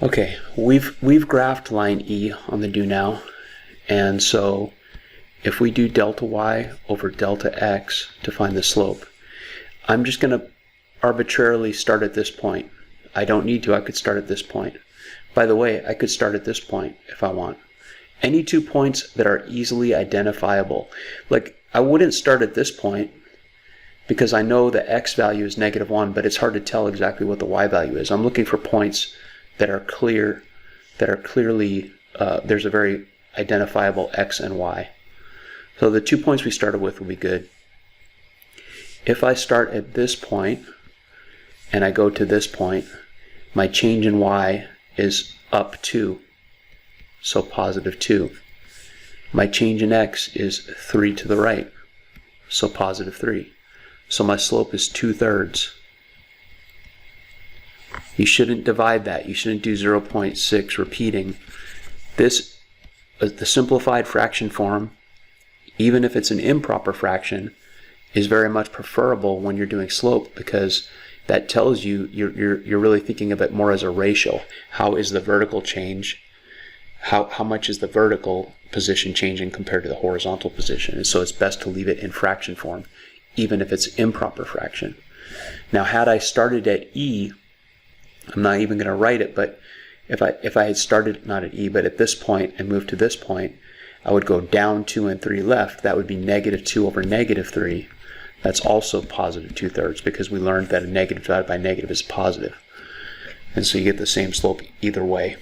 Okay, we've graphed line E on the do now, and so if we do delta y over delta x to find the slope, I'm just going to arbitrarily start at this point. I don't need to, I could start at this point. By the way, I could start at this point if I want. Any 2 points that are easily identifiable. Like, I wouldn't start at this point because I know the x value is -1, but it's hard to tell exactly what the y value is. I'm looking for points that are clear, that are clearly, there's a very identifiable x and y. So the 2 points we started with will be good. If I start at this point and I go to this point, my change in y is up 2, so +2. My change in x is 3 to the right, so +3. So my slope is 2/3. You shouldn't divide that. You shouldn't do 0.6 repeating. This, the simplified fraction form, even if it's an improper fraction, is very much preferable when you're doing slope, because that tells you you're really thinking of it more as a ratio. How is the vertical change? How much is the vertical position changing compared to the horizontal position? And so it's best to leave it in fraction form, even if it's improper fraction. Now, had I started at E, I'm not even going to write it, but if I had started not at E, but at this point and moved to this point, I would go down 2 and 3 left. That would be -2 over -3. That's also +2/3, because we learned that a negative divided by negative is positive. And so you get the same slope either way.